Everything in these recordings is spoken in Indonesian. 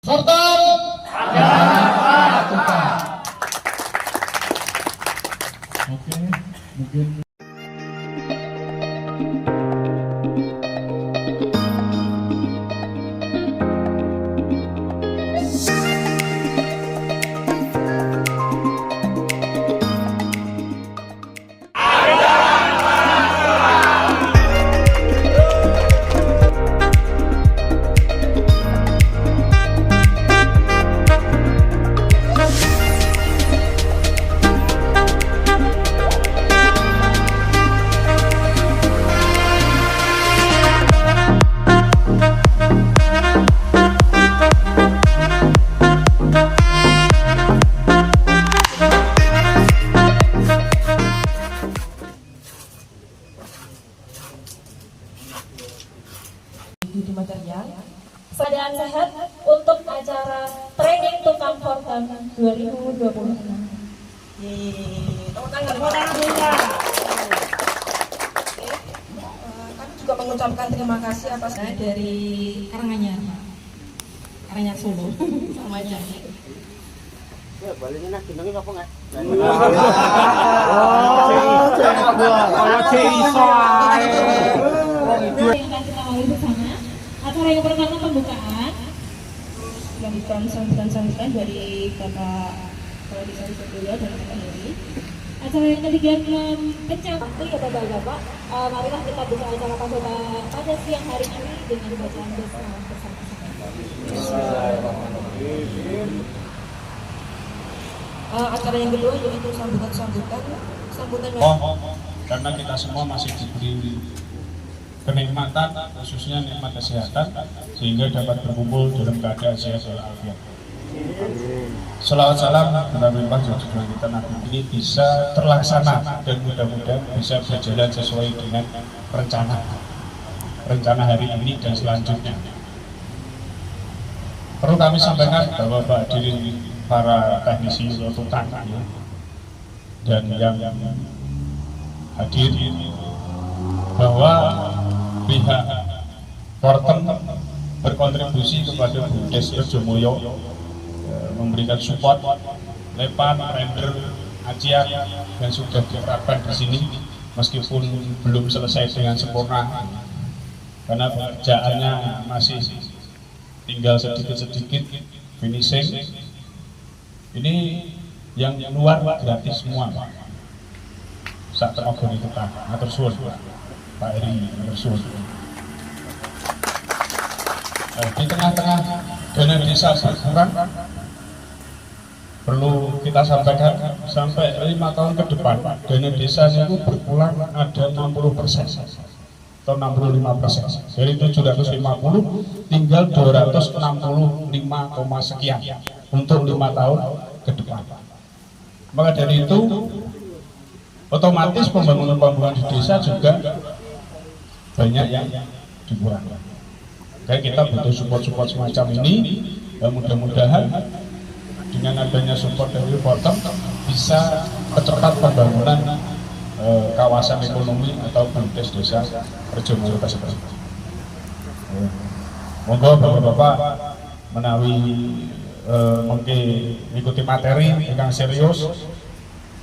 Sultan Oke, mungkin di material. Keadaan sehat untuk acara training tukang korban 2026. Tepuk tangan bisa. Kami juga mengucapkan terima kasih atas Dari Karanganyar Solo semuanya. Ya, baliknya nak gendongin apa nggak? Yang kita awali bersama acara yang pertama pembukaan dilanjutkan sambutan dari Bapak Kepala Desa Wisata dan Bapak Heri. Acara yang ketiga pencapaian ya Bapak-Bapak. Marilah kita buka acara pada siang hari ini dengan bacaan bersama. acara yang kedua yaitu sambutan karena kita semua masih diberi kenikmatan, khususnya nikmat kesehatan, sehingga dapat berkumpul dalam keadaan sehat walafiat. Selawat salam berlimpah junjungan kita Nabi ini bisa terlaksana dan mudah-mudahan bisa berjalan sesuai dengan rencana hari ini dan selanjutnya. Perlu kami sampaikan bahwa hadirin para teknisi tukang dan yang hadir bahwa pihak Fortem berkontribusi kepada Bumdes Rejomulyo memberikan support lepan, render, aciar yang sudah diterapkan di sini meskipun belum selesai dengan sempurna karena pekerjaannya masih tinggal sedikit-sedikik finishing. Ini yang luar gratis semua Pak. Saat tenaga itu Pak, matur suwun Pak Eri, matur suwun. Di tengah-tengah dana desa berkurang, perlu kita sampaikan sampai 5 tahun ke depan dana desa itu berpulang ada 60% atau 65%. Dari 750 tinggal 265, sekian untuk 5 tahun ke depan. Maka dari itu otomatis pembangunan di desa juga banyak yang dibuat. Kayak kita butuh support semacam ini, mudah-mudahan dengan adanya support dari Fortem bisa percepat pembangunan kawasan ekonomi atau Bumdes Desa Rejomulyo tersebut. Monggo bapak-bapak menawi mengikuti materi yang serius.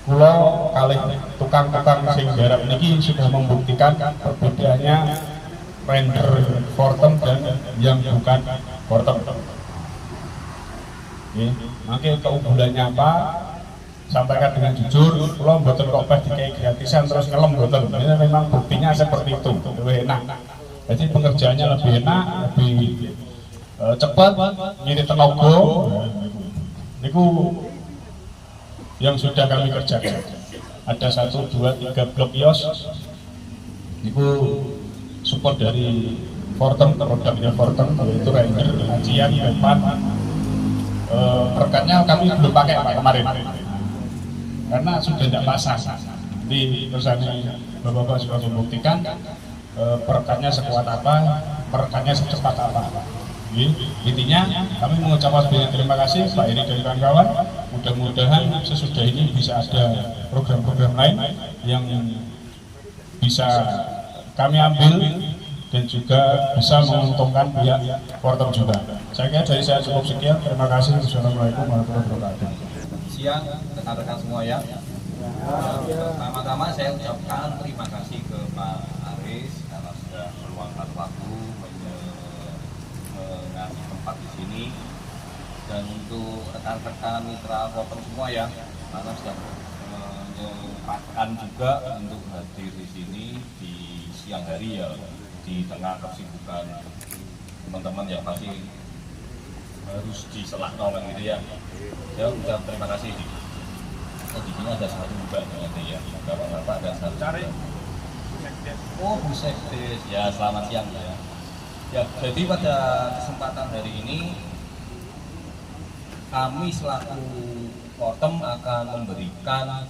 Kula kalih tukang-tukang sing garap niki sudah membuktikan perbedaannya render Fortem dan yang bukan Fortem. Makanya keunggulannya apa? Sampaikan dengan jujur. Kula mboten kok pas dikai gratisan terus ngelem mboten. Ini memang buktinya seperti itu. Lebih enak. Jadi pengerjaannya lebih enak, lebih cepat, ngirit tenaga. Niku yang sudah kami kerjakan. Ada 1, 2, 3 blok kios. Niku support dari Fortem, produknya Fortem, yaitu render, acian, lepan. Perekatnya kami belum pakai Pak kemarin, karena sudah tidak pasang. Di perusahaan bapak-bapak sudah membuktikan perekatnya sekuat apa, perekatnya secepat apa. Intinya kami mengucapkan banyak terima kasih Pak Eri dan kawan-kawan. Mudah-mudahan sesudah ini bisa ada program-program lain yang bisa kami ambil dan juga bisa menguntungkan pihak Fortem juga. Saya kira dari saya cukup sekian. Terima kasih. Wassalamualaikum warahmatullahi wabarakatuh. Siang rekan-rekan semua ya. Pertama-tama saya ucapkan terima kasih ke Pak Aris karena sudah meluangkan waktu mengasih tempat di sini, dan untuk rekan-rekan mitra Fortem semua ya, karena sudah menyempatkan juga untuk hadir di sini di siang hari ya, di tengah kesibukan teman-teman yang pasti harus diselak nolong gitu ya. Saya ucap terima kasih. Di sini ada satu juga nanti ya, bapak-bapak ada satu. Oh, Bu Sekdes, ya selamat siang ya. Ya, jadi pada kesempatan hari ini kami selaku Fortem akan memberikan,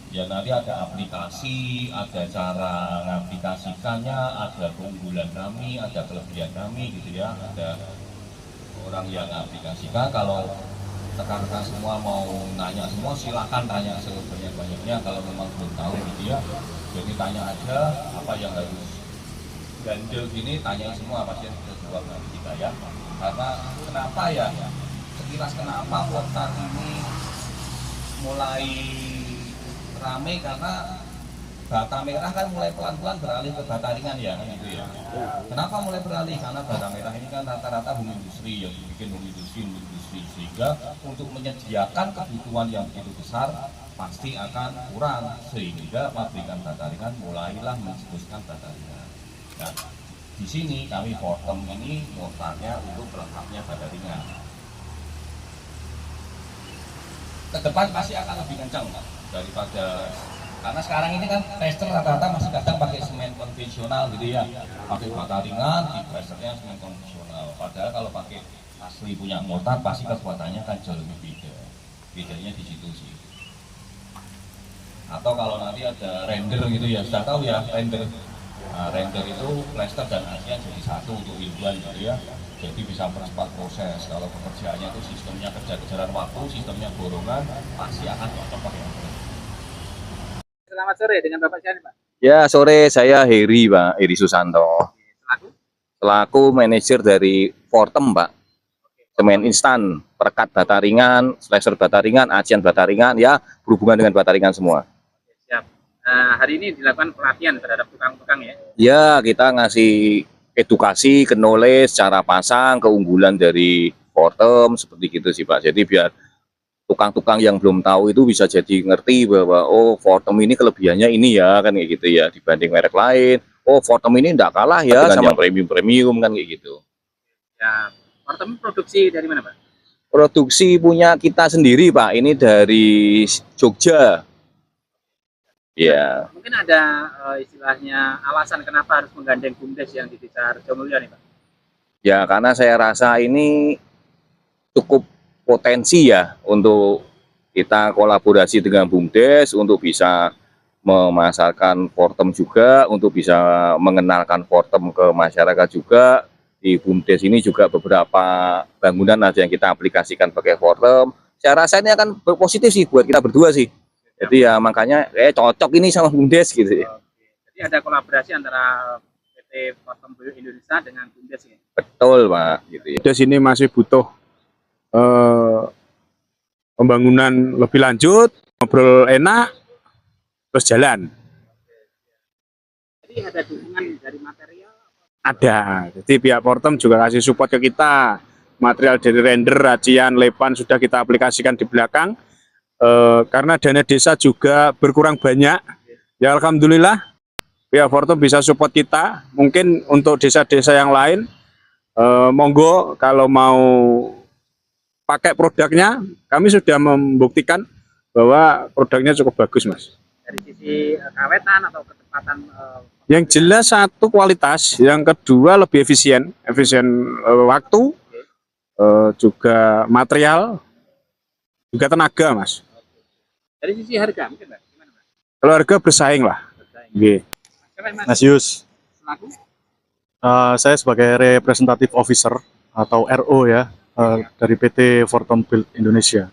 ya nanti ada aplikasi, ada cara mengaplikasikannya, ada keunggulan kami, ada kelebihan kami gitu ya, ada orang yang aplikasikan. Kalau rekan-rekan semua mau nanya semua, silakan tanya sebanyak-banyaknya kalau memang belum tahu gitu ya. Jadi tanya aja apa yang harus ganjel gini, tanya semua pasti kita jawab nanti kita ya. Karena kenapa ya, sekilas kenapa kota ini mulai rame, karena bata merah kan mulai pelan-pelan beralih ke bata ringan ya gitu ya. Kenapa mulai beralih? Karena bata merah ini kan rata-rata home industri, yang dibikin home industri, sehingga untuk menyediakan kebutuhan yang begitu besar pasti akan kurang, sehingga pabrikan bata ringan mulailah mencetuskan bata ringan. Nah, di sini kami Fortem ini mortarnya untuk pelengkapnya bata ringan. Ke depan pasti akan lebih kencang daripada, karena sekarang ini kan tester rata-rata masih kadang pakai semen konvensional gitu ya, pakai bata ringan, di presernya semen konvensional. Padahal kalau pakai asli punya mortar pasti kekuatannya kan jauh lebih beda. Bedanya di situ sih. Atau kalau nanti ada render gitu ya, sudah tahu ya render. Nah, render itu plaster dan ASEAN jadi satu untuk ilmuwan gitu ya. Jadi bisa mempercepat proses. Kalau pekerjaannya itu sistemnya kejar-kejaran waktu, sistemnya borongan, pasti akan cocok pakai render. Selamat sore, dengan Bapak siapa Pak? Ya, sore, saya Heri, Pak, Heri Susanto. Selaku manajer dari Fortem, Pak. Semen instan, perekat bata ringan, slasher bata ringan, acian bata ringan, ya berhubungan dengan bata ringan semua. Siap. Hari ini dilakukan pelatihan terhadap tukang-tukang ya? Ya, kita ngasih edukasi, knowledge, cara pasang, keunggulan dari Fortem, seperti gitu sih Pak. Jadi biar tukang-tukang yang belum tahu itu bisa jadi ngerti bahwa oh Fortem ini kelebihannya ini ya, kan kayak gitu ya, dibanding merek lain. Oh Fortem ini enggak kalah ya dengan yang premium-premium kan kayak gitu. Ya, Fortem produksi dari mana Pak? Produksi punya kita sendiri Pak, ini dari Jogja. Ya. Mungkin ada istilahnya alasan kenapa harus menggandeng BUMDes yang di Desa Harjamulya nih Pak? Ya karena saya rasa ini cukup potensi ya untuk kita kolaborasi dengan BUMDes untuk bisa memasarkan Fortem juga, untuk bisa mengenalkan Fortem ke masyarakat juga. Di BUMDes ini juga beberapa bangunan ada yang kita aplikasikan pakai Fortem. Saya rasa ini akan berpositif sih buat kita berdua sih. Jadi ya makanya cocok ini sama BUMDes gitu ya. Jadi ada kolaborasi antara PT Fortem Indonesia dengan BUMDes ya? Betul Pak. Gitu ya. BUMDes ini masih butuh pembangunan lebih lanjut, ngobrol enak, terus jalan. Jadi ada dukungan dari material? Ada, jadi pihak Fortem juga kasih support ke kita. Material dari render, racian, lepan sudah kita aplikasikan di belakang. Karena dana desa juga berkurang banyak. Ya Alhamdulillah, pihak Fortem bisa support kita. Mungkin untuk desa-desa yang lain, monggo kalau mau pakai produknya, kami sudah membuktikan bahwa produknya cukup bagus Mas. Dari sisi kawetan atau ketepatan? Yang jelas satu kualitas, yang kedua lebih efisien waktu, juga material, juga tenaga Mas. Dari sisi harga mungkin Pak, gimana Pak? Kalau harga bersaing lah. Bersaing. Mas Yus, Selaku? saya sebagai representative officer atau RO ya dari PT Fortem Build Indonesia.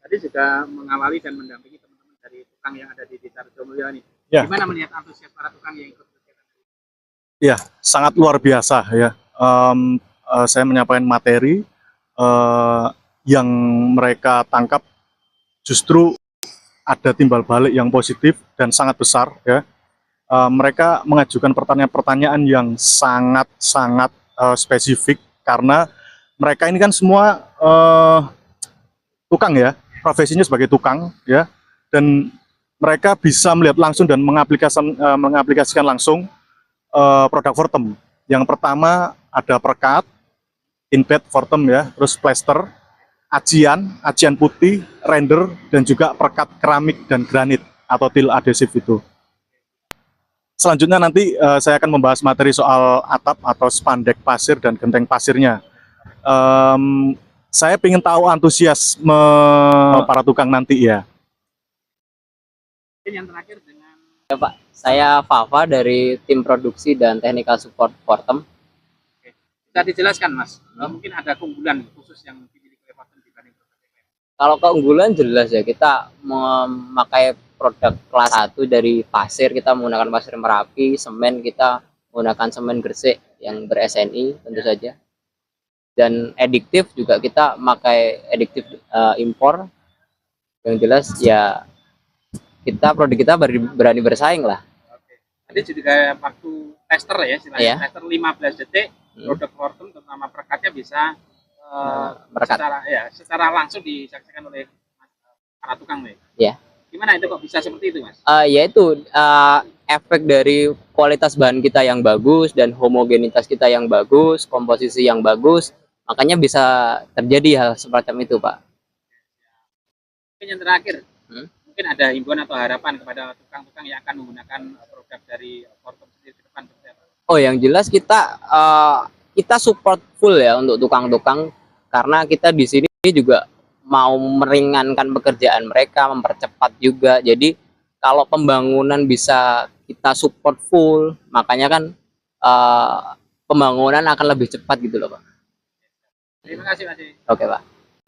Tadi juga mengawali dan mendampingi teman-teman dari tukang yang ada di Desa Harjamulya ini. Ya. Gimana melihat antusias para tukang yang ikut kegiatan ini? Ya, sangat luar biasa ya. saya menyampaikan materi yang mereka tangkap justru ada timbal balik yang positif dan sangat besar ya. Mereka mengajukan pertanyaan-pertanyaan yang sangat-sangat spesifik karena mereka ini kan semua tukang ya, profesinya sebagai tukang ya, dan mereka bisa melihat langsung dan mengaplikasikan langsung produk Fortem. Yang pertama ada perekat, inbed Fortem ya, terus plaster, acian putih, render, dan juga perekat keramik dan granit atau til adhesif itu. Selanjutnya nanti saya akan membahas materi soal atap atau spandek pasir dan genteng pasirnya. Saya ingin tahu antusiasme para tukang nanti ya. Yang terakhir dengan Ya Pak, saya Fafa dari tim produksi dan technical support Fortem. bisa dijelaskan Mas, mungkin ada keunggulan khusus yang dimiliki oleh Fortem dibanding produk yang lain. Kalau keunggulan jelas ya, kita memakai produk kelas 1 dari pasir, kita menggunakan pasir Merapi, semen kita menggunakan semen Gresik yang ber-SNI tentu saja. Dan adiktif juga kita pakai adiktif impor. Yang jelas ya produk kita berani bersaing lah. Tadi juga waktu tester ya, Iya. tester 15 detik, produk Fortem terutama perekatnya bisa secara langsung disaksikan oleh para tukang nih. Ya. Gimana itu kok bisa seperti itu Mas? Yaitu efek dari kualitas bahan kita yang bagus dan homogenitas kita yang bagus, komposisi yang bagus, makanya bisa terjadi hal semacam itu Pak. Mungkin yang terakhir, mungkin ada himbauan atau harapan kepada tukang-tukang yang akan menggunakan produk dari Fortem sendiri ke depan seperti apa? Oh, yang jelas kita support full ya untuk tukang-tukang, karena kita di sini juga mau meringankan pekerjaan mereka, mempercepat juga. Jadi kalau pembangunan bisa kita support full, makanya kan pembangunan akan lebih cepat gitu loh Pak. Terima kasih Mas. Oke Pak.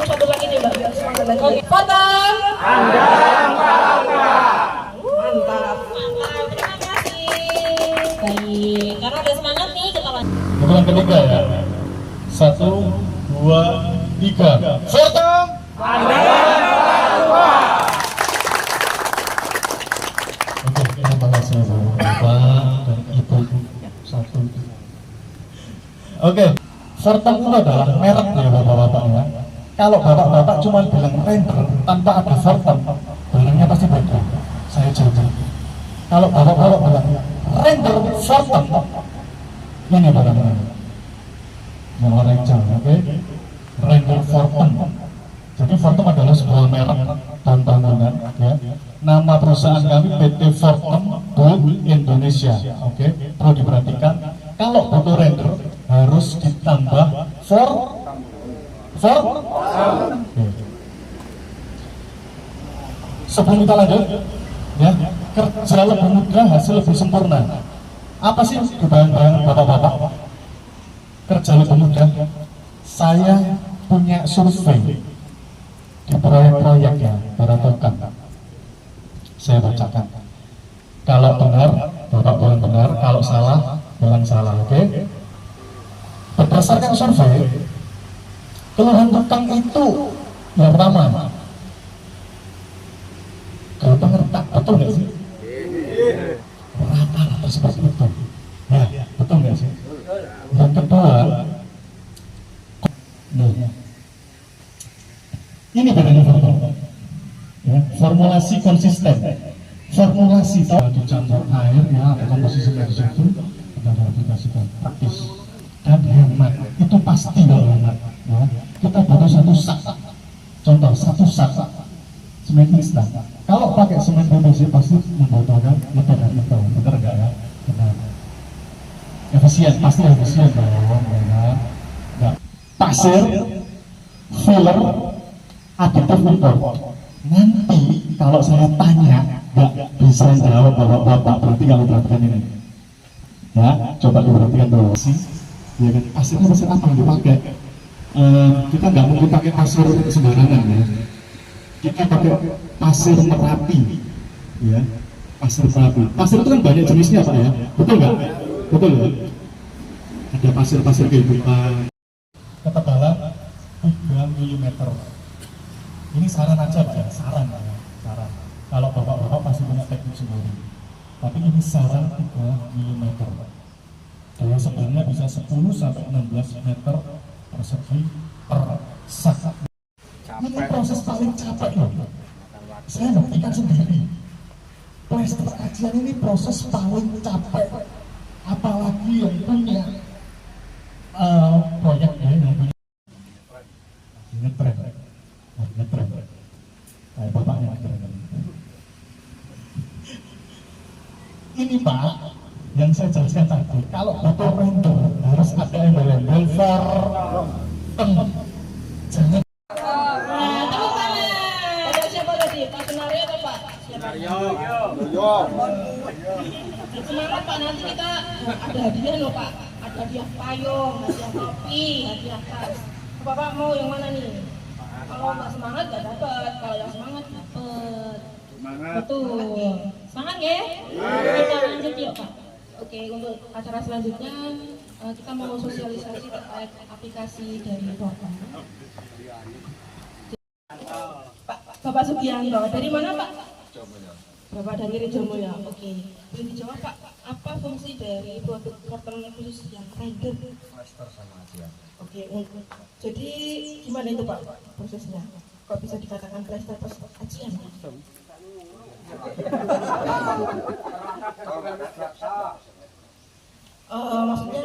Satu lagi nih Mbak, biar semangat lagi. Oke, Fortem. Mantap. Terima kasih. Baik, karena ada semangat nih kita lanjut. Hitungan ketiga ya. 1, 2, 3. Fortem. Oke, terima kasih Bapak dan Ibu. 1. Oke, Fortem itu adalah merek ya Bapak-Bapak ya. Kalau Bapak-Bapak cuma bilang render tanpa ada Fortem, barangnya pasti beda. Saya janji. Kalau Bapak-Bapak bilang render Fortem, ini barangnya. Yang orange, oke? Render Fortem. Jadi Fortem adalah sebuah merek dan bangunan, ya. Nama perusahaan kami PT Fortem Build Indonesia, oke? Perlu diperhatikan. Kalau butuh render harus ditambah oke. Sebelum kita lanjut, ya, kerja lebih mudah, hasil lebih sempurna. Apa sih kebayang-bayang Bapak-Bapak? Kerja lebih mudah. Saya punya survei di proyek-proyek ya, para tukang. Saya bacakan. Kalau benar, Bapak bilang benar. Kalau salah, bilang salah. Oke? Berdasarkan survei, keluhan tukang itu yang pertama, gampang retak, betul nggak sih? Rata-rata seperti itu. Ya, betul nggak sih? Yang kedua, ini bedanya Fortem. Ya, formulasi konsisten. Formulasi dicampur air ya, atau komposisi dari situ kita aplikasikan praktis dan hemat. Itu pasti kalau hemat. Ya. Kita butuh satu sak. Contoh satu sak semen instan. Kalau pakai semen PVC pasti membutuhkan lebih dari itu. Benar nggak ya? Benar. Efisien, pasti efisien dong, ya. Nggak. Pasir, filler, additif impor. Nanti kalau saya tanya nggak bisa jawab Bapak-Bapak, berarti kalau perhatikan ini ya, coba diperhatikan dulu sih ya kan, pasirnya pasir apa yang dipakai. Kita nggak mungkin pakai pasir sembarangan ya, kita pakai pasir Merapi ya, pasir Merapi. Pasir itu kan banyak jenisnya Pak ya, betul nggak? Betul ya, ada pasir-pasir kehidupan, ketebalan 3 mm. Ini saran aja Pak ya, saran ya, saran. Kalau bapak-bapak pasti punya teknik sendiri. Tapi ini saran 3 mm. Daya sebenarnya bisa 10 sampai 16 meter persegi per sak. Ini proses paling capek loh. Saya buktikan sendiri. Plester ajian ini proses paling capek. Apalagi yang punya proyek ya, yang punya ngetren, kayak bapaknya ngetren. Ini Pak, yang saya jelaskan tadi, kalau butuh render harus ada embel-embel for jangan. Tepuk tangan. Pada siapa tadi? Pak Sunario atau Pak? Sunario. Semangat Pak, nanti kita ada hadiah loh Pak. Ada hadiah payung, hadiah kopi, hadiah tas. Bapak mau yang mana nih? Kalau nggak semangat nggak dapat, kalau yang semangat dapat. Betul. Semangat ya? Kita lanjut yuk Pak. Oke, untuk acara selanjutnya kita mau sosialisasi terkait aplikasi dari Portal. Bapak Sugianto, dari mana Pak? Bapak dari Rejomo ya. Oke, boleh dijawab Pak, apa fungsi dari produk Portal khusus yang render? Plaster sama aja. Oke, jadi gimana itu Pak prosesnya? Kok bisa dikatakan plaster plus ajian? Maksudnya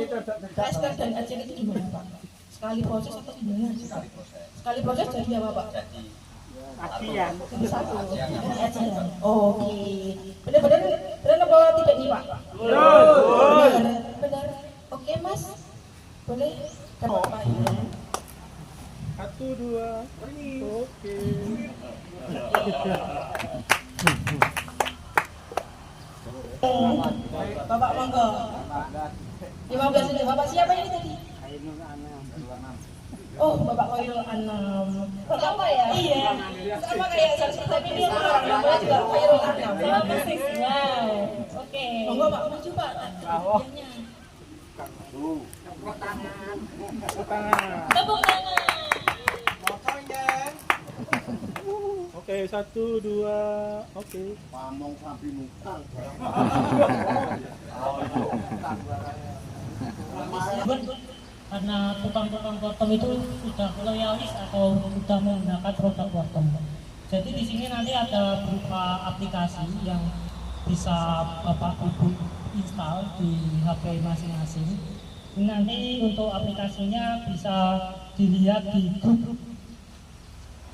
plaster dan ajian itu gimana Pak? Sekali proses atau gimana? Sekali proses jadi apa Pak? Ajian. Jadi satu. Ajian. Oke. Benar-benar apa tidak nih Pak? Benar. Oke Mas. Boleh? Kenapa ya? 1, 2, oke. Bapak monggo. 15 ini. Bapak siapa ini tadi? Oh, Bapak Khairul Anam. Sama ya? Iya. Sama kayak tapi dia orang namanya juga Khairul Anam. Sama persisnya. Oke. Monggo Pak, maju Pak. Hadiahnya. Tepuk tangan. Tepuk tangan. Oke, 1, 2, oke. Pamong sampai nukang. Karena tukang-tukang Wortem itu sudah loyalis atau sudah menggunakan produk Wortem. Jadi di sini nanti ada berupa aplikasi yang bisa Bapak Ibu install di HP masing-masing. Nanti untuk aplikasinya bisa dilihat di grup.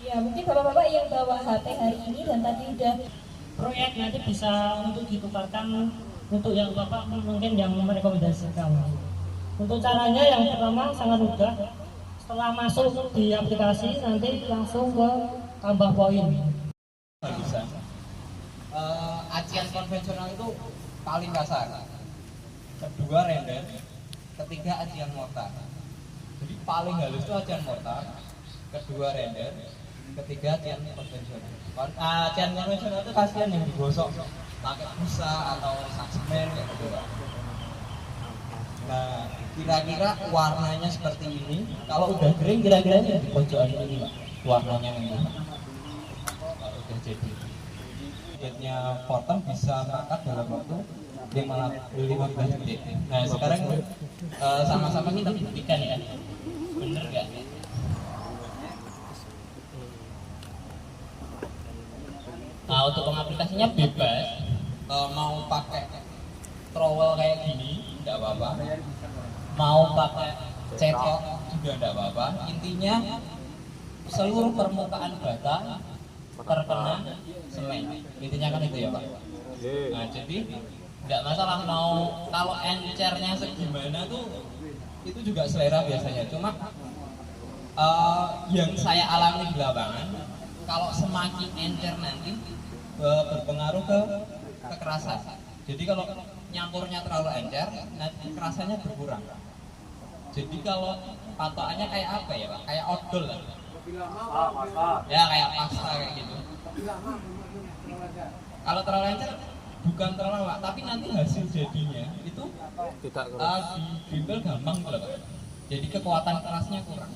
Ya, mungkin bapak-bapak yang bawa HP hari ini dan tadi udah Proyek nanti bisa untuk ditukarkan untuk yang Bapak mungkin yang merekomendasikan. Untuk caranya yang pertama sangat mudah. Setelah masuk di aplikasi nanti langsung ke tambah poin. Bisa. Ajian konvensional itu paling kasar. Kedua render, ketiga ajian mortar. Jadi paling halus itu ajian mortar, kedua render, ketiga ajian konvensional. Ajian konvensional itu kasihan yang digosok pakai busa atau saksmen kayak gitu. Nah, kira-kira warnanya seperti ini. Kalau udah kering, kira-kira ini di pojokan ini, Pak. Warnanya ini. Kalau udah jadi. Budgetnya Wortem bisa ngangkat dalam waktu 15 detik. Nah, sekarang sama-sama kita buktikan ya. Bener nggak? Nah, untuk pengaplikasinya bebas. Mau pakai trowel kayak gini, tidak apa-apa. Mau pakai cetok juga tidak apa-apa. Intinya seluruh permukaan bata terkena semen. Intinya kan itu ya Pak. Nah, jadi tidak masalah mau kalau encernya segimana tuh itu juga selera biasanya. Cuma yang saya alami di lapangan, kalau semakin encer nanti berpengaruh ke kekerasan. Jadi kalau nyampurnya terlalu encer, nanti kerasanya berkurang. Jadi kalau patokannya kayak apa ya Pak? Kayak odol lah. Ya kayak pasta kayak gitu. Kalau terlalu encer bukan terlalu Pak, tapi nanti hasil jadinya itu tidak di bimbel gampang gitu Pak. Jadi kekuatan kerasnya kurang.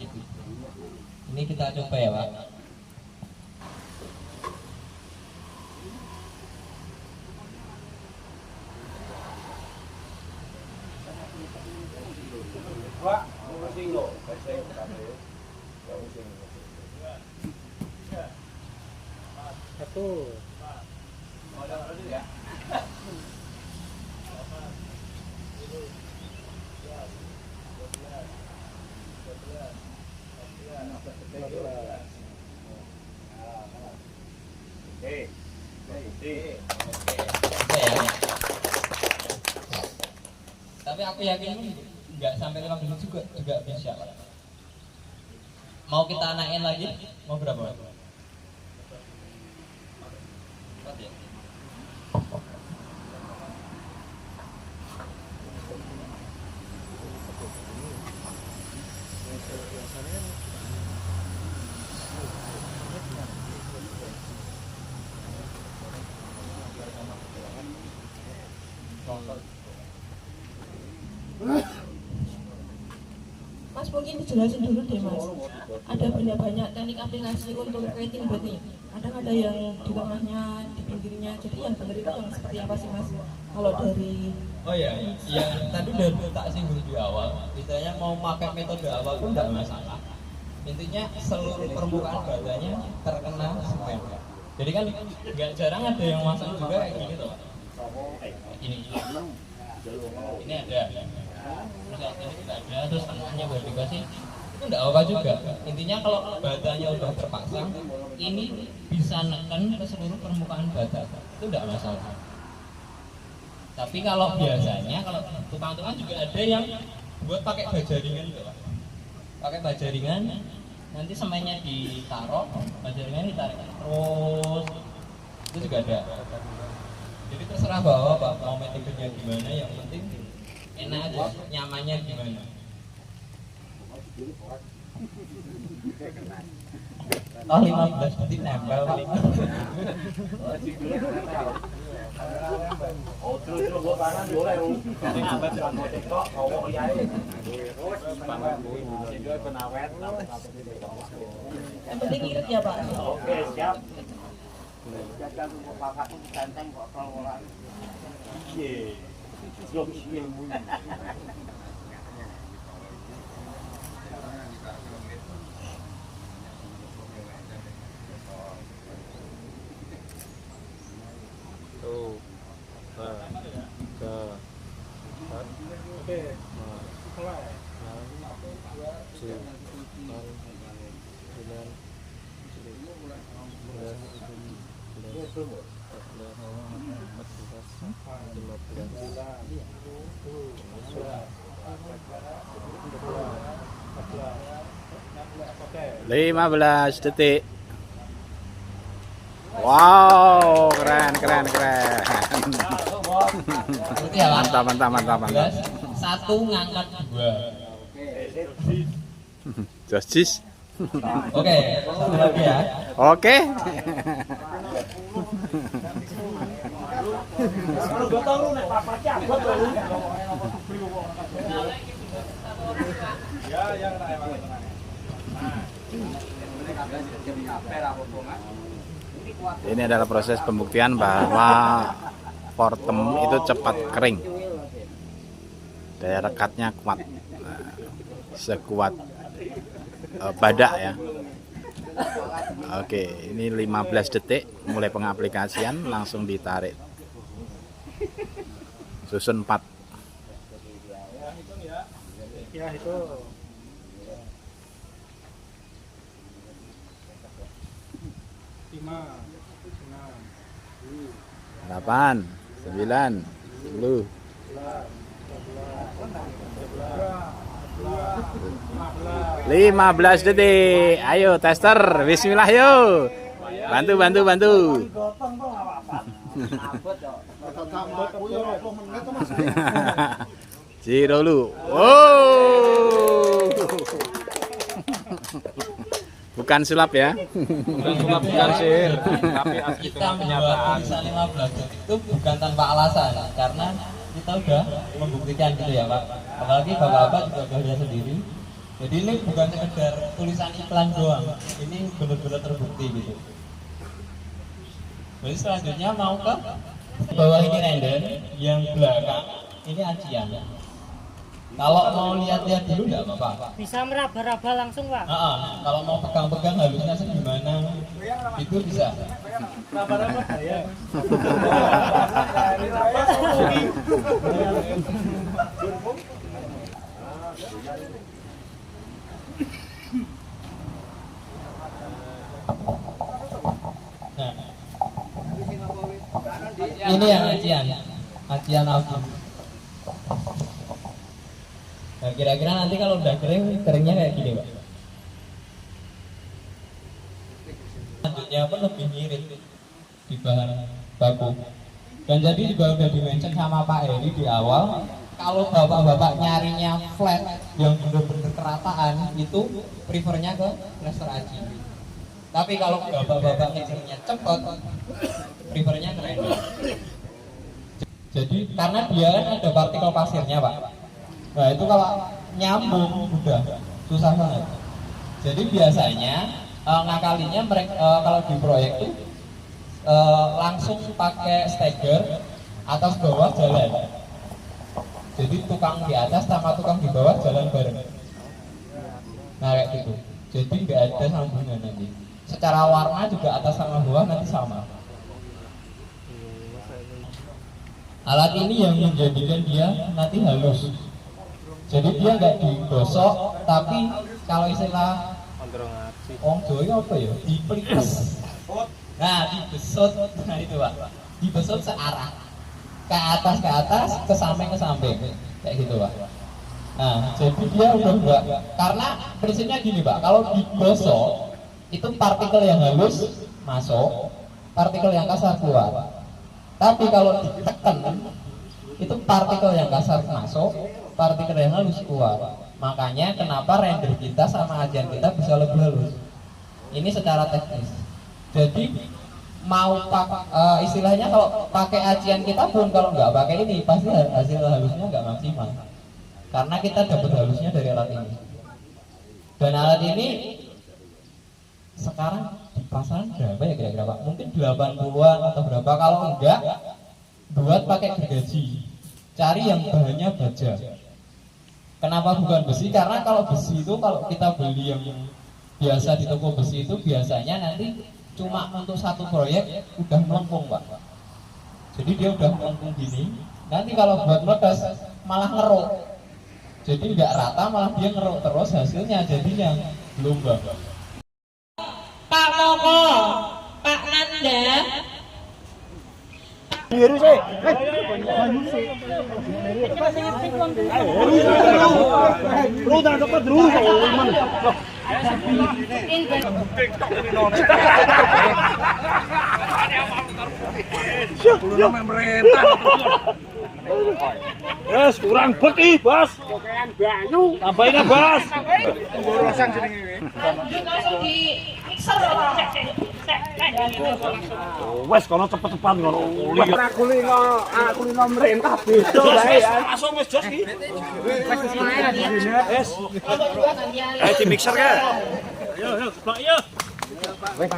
Gitu. Ini kita coba ya Pak. Satu. Tapi aku yakin nggak sampai 5 menit juga bisa. Mau kita naikin lagi? Mau berapa? Mas mungkin dijelasin dulu deh Mas. Ada banyak teknik aplikasi untuk creating bot nih. Kadang ada yang di tengahnya, di pinggirnya. Jadi yang benar itu yang seperti apa sih Mas? Kalau dari Oh ya, tadi udah tak singgung di awal. Misalnya mau pakai metode apapun nggak masalah. Intinya seluruh permukaan batanya terkena semen. Jadi kan nggak jarang ada yang masang juga kayak gini tuh. Ini ada. Terus ini tidak ada, terus tengahnya boleh dikasih. Itu nggak apa juga. Intinya kalau batanya udah terpasang, ini bisa neken ke seluruh permukaan bata. Itu nggak masalah. Tapi kalau biasanya, kalau tukang-tukang juga ada yang buat pakai bajaringan gitu Pak. Pakai bajaringan, nanti semennya ditaruh, bajaringan ditarik terus. Itu juga ada. Jadi terserah Bapak mau metodenya gimana, yang penting enak aja, nyamannya gimana. Oh 15 detik nempel Pak. yang penting irit ya Pak. Oke, siap. Jaga rumah bapak ganteng kok kalau orang. Iya. Belum siang bunyi. Tuh. Oke. Mulai. 15 detik. Wow, keren. Mantap. Satu ngangkat dua. Justice. Oke, satu lagi ya. Oke. Ini adalah proses pembuktian bahwa portem itu cepat kering. Daya rekatnya kuat. Sekuat badak ya. Oke, ini 15 detik mulai pengaplikasian, langsung ditarik. Susun 4. Ya itu. 8, 9, 10. 15 detik. Ayo tester, bismillah yuk. Bantu. Zero lu. Oh. Bukan sulap ya. Bukan sihir. Tapi kita membuat tulisan 15 detik itu bukan tanpa alasan, karena kita udah membuktikan gitu ya Pak. Apalagi bapak-bapak juga udah lihat sendiri. Jadi ini bukan sekedar tulisan iklan doang, ini benar-benar terbukti gitu. Jadi selanjutnya mau ke bawah ini render, yang belakang ini acian. Kalau mau lihat-lihat dulu nggak apa-apa. Bisa meraba-raba langsung, Pak? Kalau mau pegang-pegang halusnya gimana, itu bisa. Raba-raba ya. Nah, ini yang acian album. Nah, kira-kira nanti kalau udah keringnya kayak gini, Pak. Selanjutnya pun lebih mirip di bahan baku. Dan jadi juga udah di-mention sama Pak Heri di awal, kalau bapak-bapak nyarinya flat yang bener-bener kerataan, itu prefernya ke plaster aci. Tapi kalau bapak-bapak ngejarnya cepet, prefernya ke render. Jadi karena dia kan ada partikel pasirnya, Pak. Nah itu kalau nyambung udah susah banget. Jadi biasanya ngakalinya mereka kalau di proyek tuh langsung pakai stagger atas bawah jalan. Jadi tukang di atas sama tukang di bawah jalan bareng. Nah kayak gitu. Jadi nggak ada sambungan nanti. Secara warna juga atas sama bawah nanti sama. Alat ini yang menjadikan dia nanti halus. Jadi dia nggak digosok, tapi kalau istilah Om Joyo apa ya? Diplikes. Nah, dibesut, nah itu Pak. Dibesut searah. Ke atas, ke samping, kayak gitu Pak. Nah, jadi dia udah enggak, karena prinsipnya gini Pak, kalau digosok itu partikel yang halus masuk, partikel yang kasar keluar. Tapi kalau ditekan itu partikel yang kasar masuk, partikel yang halus keluar. Makanya kenapa render kita sama acian kita bisa lebih halus. Ini secara teknis. Jadi mau istilahnya kalau pakai acian kita pun kalau nggak pakai ini pasti hasil halusnya nggak maksimal. Karena kita dapat halusnya dari alat ini. Dan alat ini sekarang di pasaran berapa ya kira-kira Pak? Mungkin 80-an atau berapa, kalau enggak buat pakai gergaji. Cari yang bahannya baja. Kenapa bukan besi? Karena kalau besi itu kalau kita beli yang biasa di toko besi itu biasanya nanti cuma untuk satu proyek udah melengkung Pak. Jadi dia udah melengkung gini. Nanti kalau buat meledas malah ngeruk. Jadi nggak rata, malah dia ngeruk terus, hasilnya jadinya gelombang. Pak Moko, Pak Nanda. Biru sih. Lu tak dapat dulu. Yes, kurang beki, Bos. Tambahin, Bos. Borosan jenenge. Langsung di mixer. Wes kono cepet-cepat ngono. Aku lino merentah beda bae ya. Langsung wis jos iki. Wes. Ayo di mixer ka. Ayo, ceplok yo. Wes.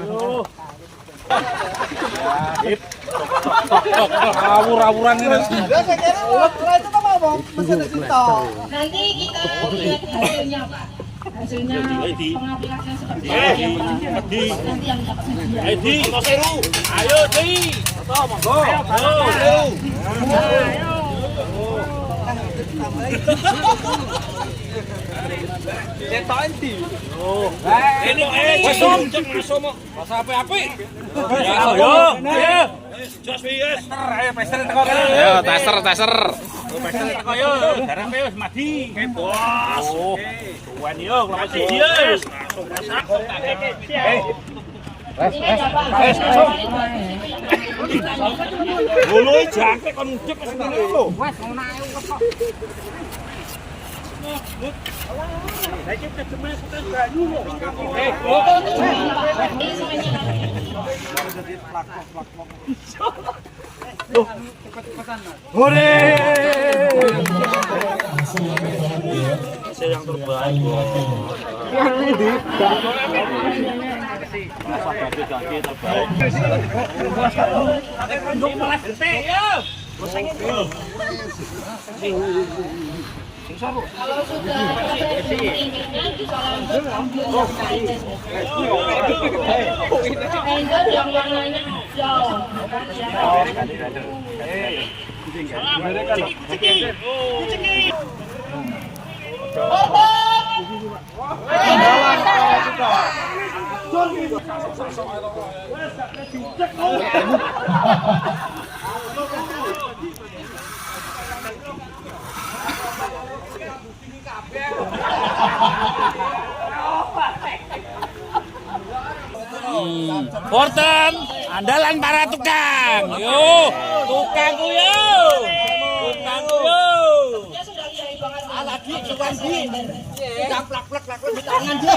Awur-awuran ini. Lah saya kira setelah itu kan mau mesin kita. Nanti kita lihat hasilnya Pak. Hasilnya pengaplikasian seperti apa yang nanti yang dapat media. Di, Seru. Ayo Di. Monggo. Ayo. Cetok endi? Oh. Ini wis cek masuk mok. Rasa apik-apik. Ayo. Jos wis. Ayo pester teko. Ayo tester. Pester teko yo. Garap wis mati. Oke, Bos. Oh. Tuan yo, kelapa siji wis. Langsung masak. Wes. Gulu jangkrik kon ngecek wis ngene lho. Wes ngono ae kok. Lagi ketemu sudah banyu lho. Loh, cepet-cepetan. Hore! hasil yang terbaik ya. Hasil yang terbaik. Yang ini Masa ganti-ganti terbaik. Kalau sudah selesai tingginya bisa langsung ambil render yang warnanya hijau. Wortem, andalan para tukang. Yo, tukangku yo. Tukangku yo. Lagi cuman di plak-plak di tangan di.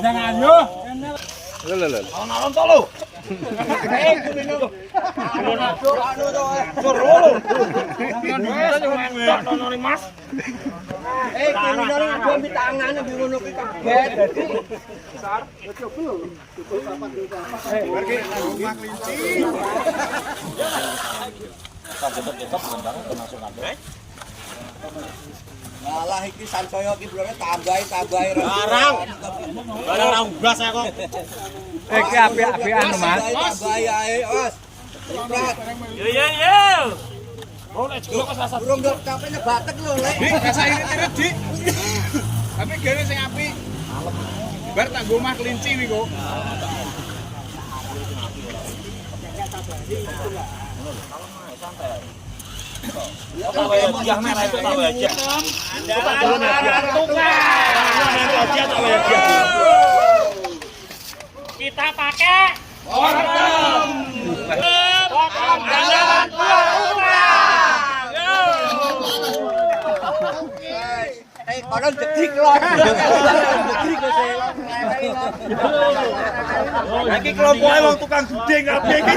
Jangan yo. Nonton tolo. Malah iki sansaya iki blone tambahi. Barang ra ubas ya kok. Iki apik-apikan lho, Mas. Tambahi ae, Mas. Yo. Oh, nek jero kok sasa. Burung ndok kapene batek lho, Lek. Rasa irit-irit, Dik. Tapi gene sing apik. Bar tak nggo omah kelinci wi kok. Kita pakai wortem. Andalan para tukang. Kono dedik lho. Iki kelompoke wong tukang gudeng kabeh iki.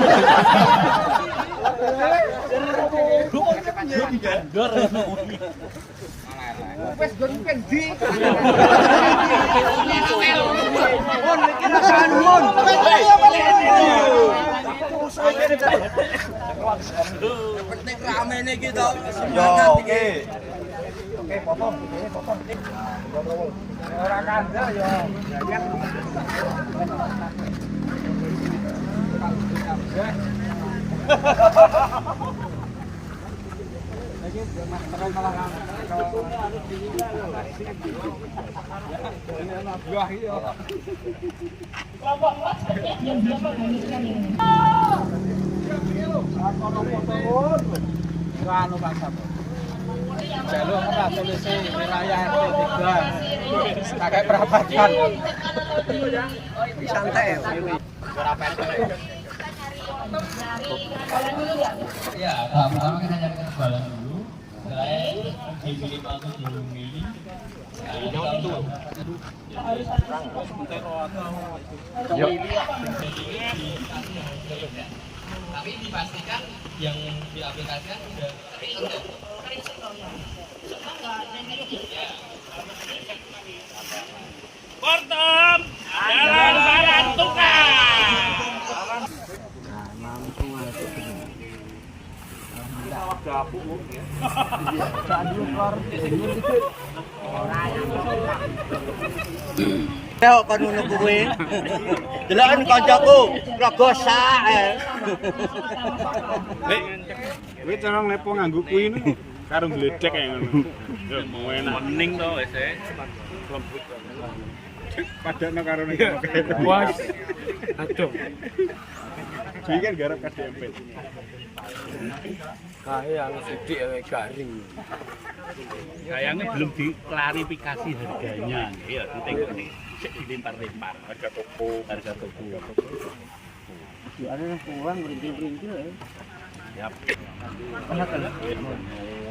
Wes gon kendi. Mon iki rasan mon. Penting ramene iki to. Oke. Oke, potong. Ora kandel yo. Kelompok 4 sepertinya diam-diam menghadirkan ini. Anu Pak Sapo. Jalur ora solusi wilayah RT 3. Pakai perapatan. Santai ya. Ya, pertama kita cari ketebalan dulu. Selain uji palsu dulu ini. Tapi dipastikan yang diaplikasikan sudah Wortem, jalan para tukang. Kau kan ngono kuwi. Deloken kancaku, rego sae. Lek, kowe cara nglepo nganggo kuwi nu karo gledek kaya ngono. Yo mau enak. Mening to wis e. Lembut. Padakno karo nek. Wah. Aduh. Iki kan garap KDMP. Kae yang sidik garing. Sayangnya belum diklarifikasi harganya. Iya, penting ini. Dilempar-lempar harga toko. Ada kurang berintil-berintil ya. Siap.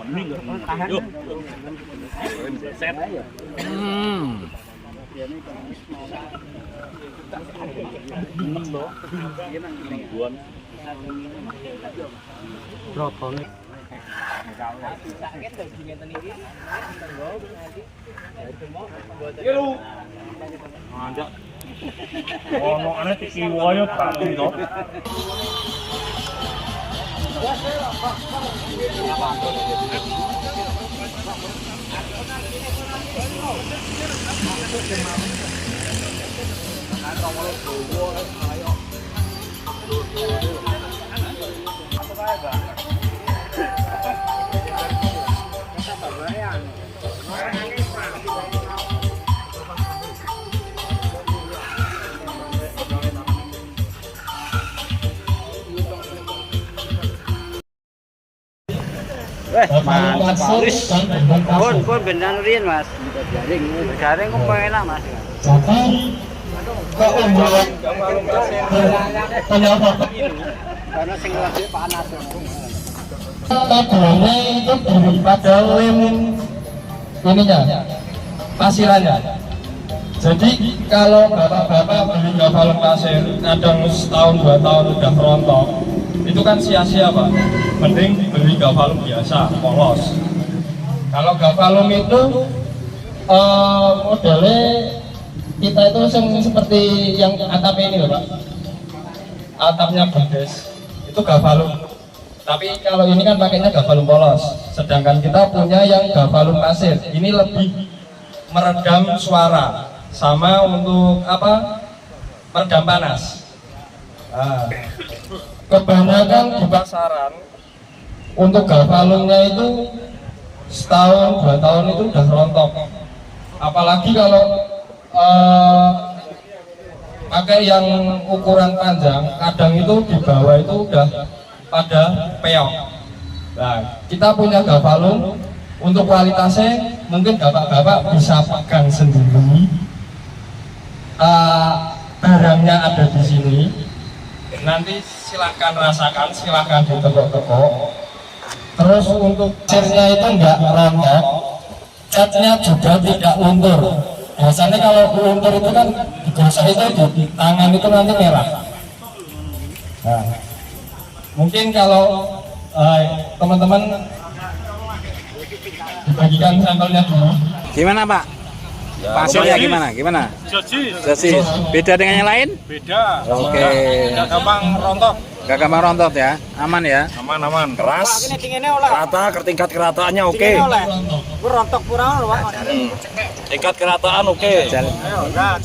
Ini enggak tahan. Set. Ono aneh tiki wayo tak to. Mantap Paris. Pun benar rian mas. Jaring kok enak mas. Jadi keunggulan penyebab Karena sing lagi panas. Tabuhannya itu daripada lem ininya, pasirannya. Jadi kalau bapak-bapak beli galvalum pasir, kadang setahun 2 tahun udah kerontok, itu kan sia-sia Pak. Mending beli galvalum biasa, polos. Kalau galvalum itu modelnya kita itu seperti yang atap ini loh Pak. Atapnya bundes, itu galvalum. Tapi kalau ini kan pakainya galvalum polos. Sedangkan kita punya yang galvalum pasir. Ini lebih meredam suara, sama untuk apa? Meredam panas. Nah, kebanyakan di pasaran untuk galvalumnya itu setahun 2 tahun itu udah rontok. Apalagi kalau pakai yang ukuran panjang, kadang itu di bawah itu udah pada peok. Nah, kita punya galvalum untuk kualitasnya mungkin bapak-bapak bisa pegang sendiri. Barangnya ada di sini. Nanti silahkan rasakan, silahkan ditekuk-tekuk. Terus untuk catnya itu enggak rontok, catnya juga tidak luntur. Biasanya kalau luntur itu kan digosok itu di tangan itu nanti merah. Nah, mungkin kalau teman-teman dibagikan sampelnya dulu. Gimana Pak? Hasilnya gimana? Sosis. Beda dengan yang lain? Beda. Oke. Enggak gampang rontok. Gak gampang rontok ya? Aman ya? Aman. Keras. Rata, tingkat kerataannya oke. Rontok kurang loh Pak. Tingkat kerataan oke. Nah,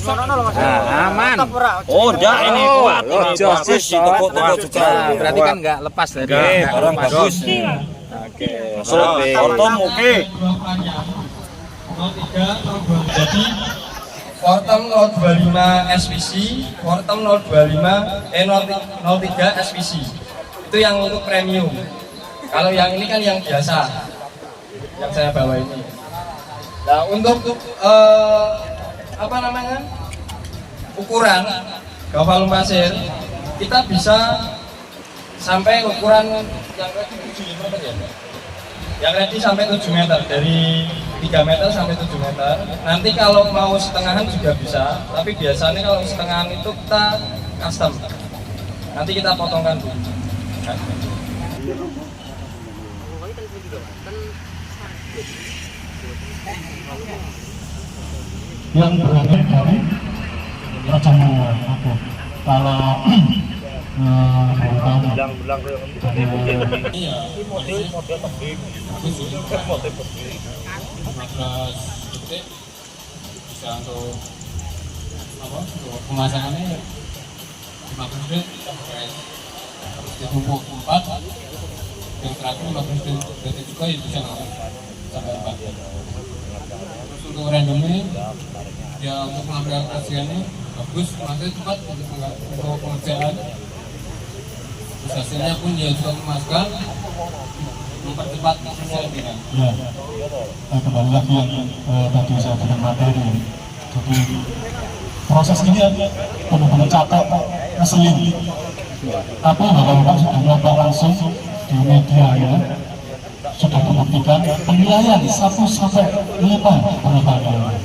aman. Oh, enggak ini kuat. Sosis Toko-toko juga. Berarti kan nggak lepas dari Barang bagus. Oke. Kortom oke. 03 jadi Fortem 025 SPC, Fortem 03 SPC itu yang untuk premium. Kalau yang ini kan yang biasa yang saya bawa ini. Nah untuk apa namanya ukuran galvalum pasir kita bisa sampai ukuran yang ready sampai 7 meter, dari 3 meter sampai 7 meter. Nanti kalau mau setengahan juga bisa, tapi biasanya kalau setengahan itu kita custom. Nanti kita potongkan dulu. Yang berada dari Raja Mawar, kalau Belang-belang model tebing. Bisa untuk apa? Untuk pemasangannya 15 detik ditumpuk 4 dan terakhir 15 detik juga ya bisa sampai 4. Terus untuk randomnya ya untuk pengaplikasiannya bagus, masih cepat untuk pengerjaan. Terus hasilnya pun dia juga memuaskan, mempercepat prosesnya. Ya, kembali lagi yang tadi saya berikan materi. Jadi proses ini benar-benar capek, ngeselin. Tapi bapak-bapak sudah nyoba langsung di media ya, sudah membuktikan penilaian 1 sampai 5 berapa kali.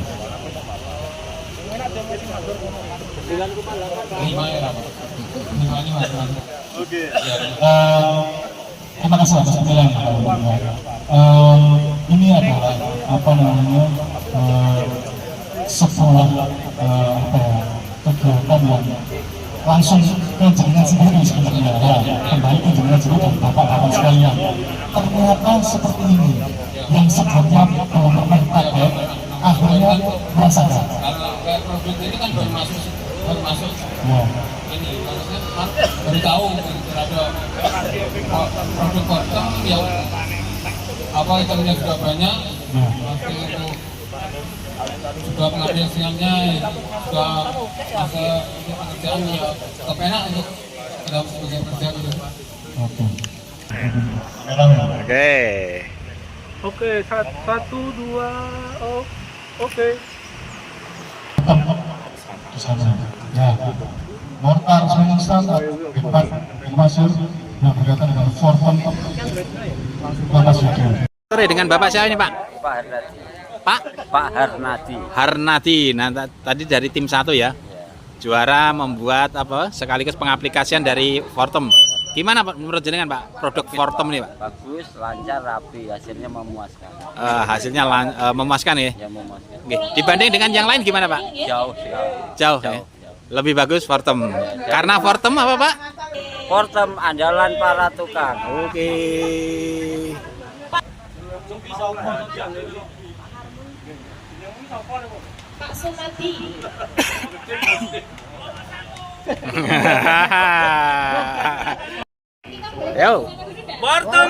Oke. Terima kasih atas penjelasan. Ini adalah apa namanya sebuah kegiatan yang langsung ke jenengan sendiri sebenarnya. Ya, kembali ke jenengan sendiri dan bapak-bapak sekalian. Ternyata seperti ini yang sebelumnya belum pernah pakai, akhirnya merasakan. Kayak produk ini kan baru masuk Ya. ini maksudnya baru tahu terhadap produk Fortem yang apa itemnya sudah banyak, pasti itu juga pengapresiasiannya juga masa pekerjaan ya kepenak untuk dalam sebagai pekerjaan itu. Oke, 1, 2, oh, oke. Di sana. Ya, mortar semuanya standar, masuk yang berkaitan dengan Fortem. Bapak Sudir. Sore dengan Bapak siapa ini, Pak? Pak Harnadi. Pak? Pak Harnadi. Harnadi. Nah, tadi dari tim 1 ya. Juara membuat apa? Sekaligus pengaplikasian dari Fortem. Gimana Pak menurut jenengan Pak produk Fortem ini, Pak? Bagus, lancar, rapi, hasilnya memuaskan. Hasilnya memuaskan ya? Ya memuaskan. Oke. Dibanding dengan yang lain gimana Pak? Jauh sekali. Jauh ya? Lebih bagus Fortem. Karena Fortem apa Pak? Fortem andalan para tukang. Oke. Pak Sumadi. Yo. Fortem.